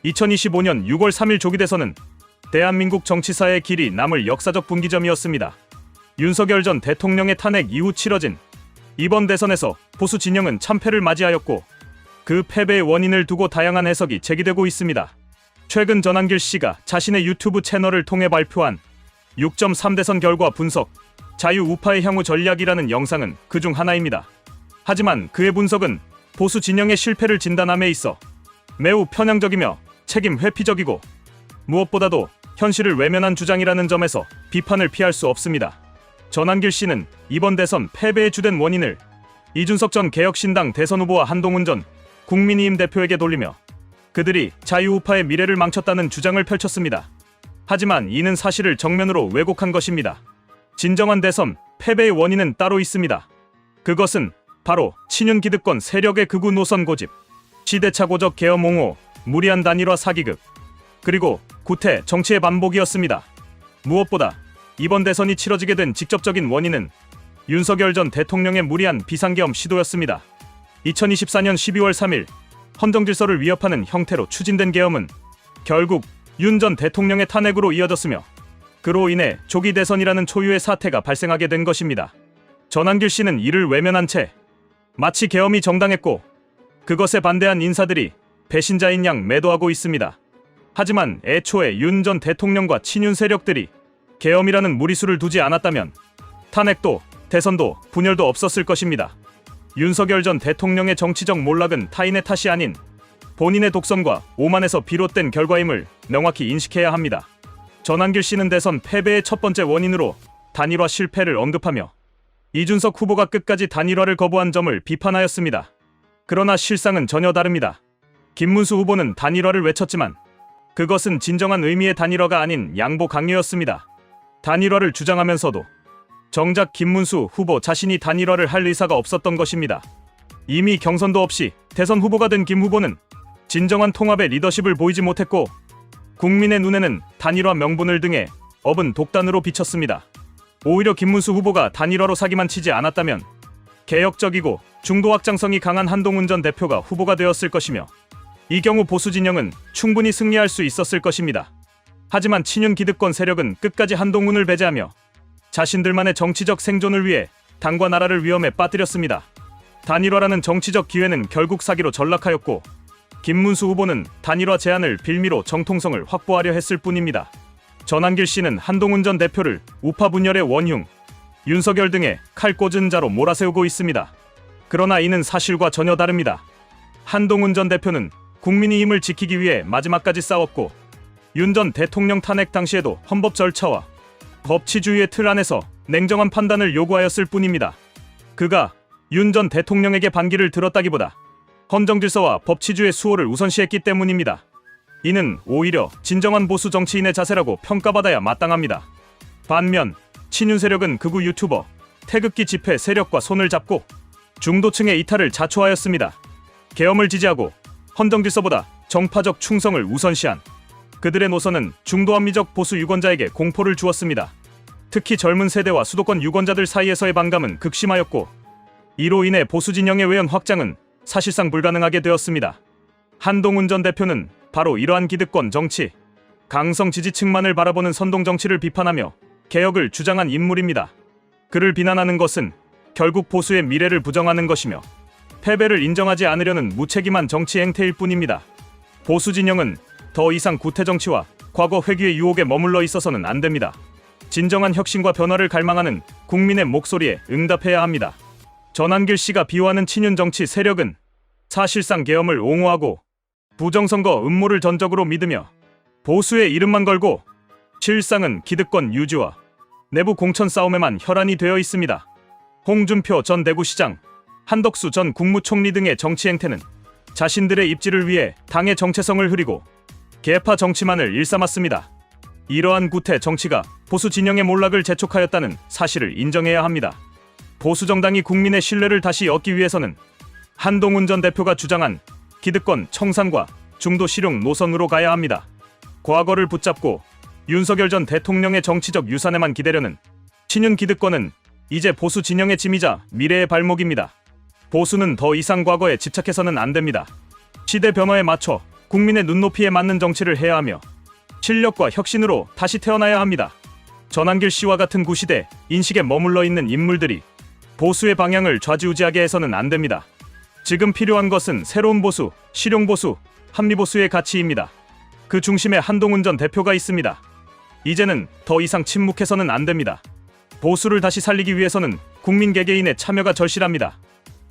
2025년 6월 3일 조기대선은 대한민국 정치사에 길이 남을 역사적 분기점이었습니다. 윤석열 전 대통령의 탄핵 이후 치러진 이번 대선에서 보수 진영은 참패를 맞이하였고 그 패배의 원인을 두고 다양한 해석이 제기되고 있습니다. 최근 전한길 씨가 자신의 유튜브 채널을 통해 발표한 6.3대선 결과 분석, 자유우파의 향후 전략이라는 영상은 그중 하나입니다. 하지만 그의 분석은 보수 진영의 실패를 진단함에 있어 매우 편향적이며 책임 회피적이고 무엇보다도 현실을 외면한 주장이라는 점에서 비판을 피할 수 없습니다. 전한길 씨는 이번 대선 패배의 주된 원인을 이준석 전 개혁신당 대선 후보와 한동훈 전 국민의힘 대표에게 돌리며 그들이 자유우파의 미래를 망쳤다는 주장을 펼쳤습니다. 하지만 이는 사실을 정면으로 왜곡한 것입니다. 진정한 대선 패배의 원인은 따로 있습니다. 그것은 바로 친윤 기득권 세력의 극우 노선 고집, 시대착오적 계엄 옹호, 무리한 단일화 사기극, 그리고 구태 정치의 반복이었습니다. 무엇보다 이번 대선이 치러지게 된 직접적인 원인은 윤석열 전 대통령의 무리한 비상계엄 시도였습니다. 2024년 12월 3일 헌정질서를 위협하는 형태로 추진된 계엄은 결국 윤 전 대통령의 탄핵으로 이어졌으며 그로 인해 조기 대선이라는 초유의 사태가 발생하게 된 것입니다. 전한길 씨는 이를 외면한 채 마치 계엄이 정당했고 그것에 반대한 인사들이 배신자인 양 매도하고 있습니다. 하지만 애초에 윤 전 대통령과 친윤 세력들이 계엄이라는 무리수를 두지 않았다면 탄핵도 대선도 분열도 없었을 것입니다. 윤석열 전 대통령의 정치적 몰락은 타인의 탓이 아닌 본인의 독선과 오만에서 비롯된 결과임을 명확히 인식해야 합니다. 전한길 씨는 대선 패배의 첫 번째 원인으로 단일화 실패를 언급하며 이준석 후보가 끝까지 단일화를 거부한 점을 비판하였습니다. 그러나 실상은 전혀 다릅니다. 김문수 후보는 단일화를 외쳤지만 그것은 진정한 의미의 단일화가 아닌 양보 강요였습니다. 단일화를 주장하면서도 정작 김문수 후보 자신이 단일화를 할 의사가 없었던 것입니다. 이미 경선도 없이 대선 후보가 된 김 후보는 진정한 통합의 리더십을 보이지 못했고 국민의 눈에는 단일화 명분을 등에 업은 독단으로 비쳤습니다. 오히려 김문수 후보가 단일화로 사기만 치지 않았다면 개혁적이고 중도 확장성이 강한 한동훈 전 대표가 후보가 되었을 것이며 이 경우 보수 진영은 충분히 승리할 수 있었을 것입니다. 하지만 친윤 기득권 세력은 끝까지 한동훈을 배제하며 자신들만의 정치적 생존을 위해 당과 나라를 위험에 빠뜨렸습니다. 단일화라는 정치적 기회는 결국 사기로 전락하였고 김문수 후보는 단일화 제안을 빌미로 정통성을 확보하려 했을 뿐입니다. 전한길 씨는 한동훈 전 대표를 우파 분열의 원흉, 윤석열 등의 칼 꽂은 자로 몰아세우고 있습니다. 그러나 이는 사실과 전혀 다릅니다. 한동훈 전 대표는 국민의힘을 지키기 위해 마지막까지 싸웠고 윤 전 대통령 탄핵 당시에도 헌법 절차와 법치주의의 틀 안에서 냉정한 판단을 요구하였을 뿐입니다. 그가 윤 전 대통령에게 반기를 들었다기보다 헌정질서와 법치주의 수호를 우선시했기 때문입니다. 이는 오히려 진정한 보수 정치인의 자세라고 평가받아야 마땅합니다. 반면 친윤 세력은 극우 유튜버, 태극기 집회 세력과 손을 잡고 중도층의 이탈을 자초하였습니다. 계엄을 지지하고 헌정질서보다 정파적 충성을 우선시한 그들의 노선은 중도합리적 보수 유권자에게 공포를 주었습니다. 특히 젊은 세대와 수도권 유권자들 사이에서의 반감은 극심하였고 이로 인해 보수 진영의 외연 확장은 사실상 불가능하게 되었습니다. 한동훈 전 대표는 바로 이러한 기득권 정치, 강성 지지층만을 바라보는 선동 정치를 비판하며 개혁을 주장한 인물입니다. 그를 비난하는 것은 결국 보수의 미래를 부정하는 것이며 패배를 인정하지 않으려는 무책임한 정치 행태일 뿐입니다. 보수 진영은 더 이상 구태 정치와 과거 회귀의 유혹에 머물러 있어서는 안 됩니다. 진정한 혁신과 변화를 갈망하는 국민의 목소리에 응답해야 합니다. 전한길 씨가 비호하는 친윤 정치 세력은 사실상 계엄을 옹호하고 부정선거 음모를 전적으로 믿으며 보수의 이름만 걸고 실상은 기득권 유지와 내부 공천 싸움에만 혈안이 되어 있습니다. 홍준표 전 대구시장, 한덕수 전 국무총리 등의 정치 행태는 자신들의 입지를 위해 당의 정체성을 흐리고 계파 정치만을 일삼았습니다. 이러한 구태 정치가 보수 진영의 몰락을 재촉하였다는 사실을 인정해야 합니다. 보수 정당이 국민의 신뢰를 다시 얻기 위해서는 한동훈 전 대표가 주장한 기득권 청산과 중도 실용 노선으로 가야 합니다. 과거를 붙잡고 윤석열 전 대통령의 정치적 유산에만 기대려는 친윤 기득권은 이제 보수 진영의 짐이자 미래의 발목입니다. 보수는 더 이상 과거에 집착해서는 안 됩니다. 시대 변화에 맞춰 국민의 눈높이에 맞는 정치를 해야 하며 실력과 혁신으로 다시 태어나야 합니다. 전한길 씨와 같은 구시대 인식에 머물러 있는 인물들이 보수의 방향을 좌지우지하게 해서는 안 됩니다. 지금 필요한 것은 새로운 보수, 실용보수, 합리보수의 가치입니다. 그 중심에 한동훈 전 대표가 있습니다. 이제는 더 이상 침묵해서는 안 됩니다. 보수를 다시 살리기 위해서는 국민 개개인의 참여가 절실합니다.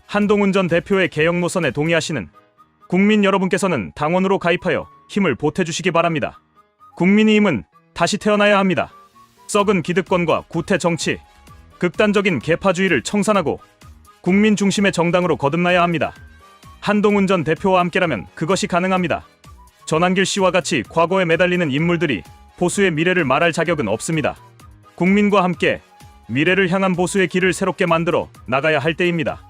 한동훈 전 대표의 개혁 노선에 동의하시는 국민 여러분께서는 당원으로 가입하여 힘을 보태주시기 바랍니다. 국민의 힘은 다시 태어나야 합니다. 썩은 기득권과 구태 정치, 극단적인 계파주의를 청산하고 국민 중심의 정당으로 거듭나야 합니다. 한동훈 전 대표와 함께라면 그것이 가능합니다. 전한길 씨와 같이 과거에 매달리는 인물들이 보수의 미래를 말할 자격은 없습니다. 국민과 함께 미래를 향한 보수의 길을 새롭게 만들어 나가야 할 때입니다.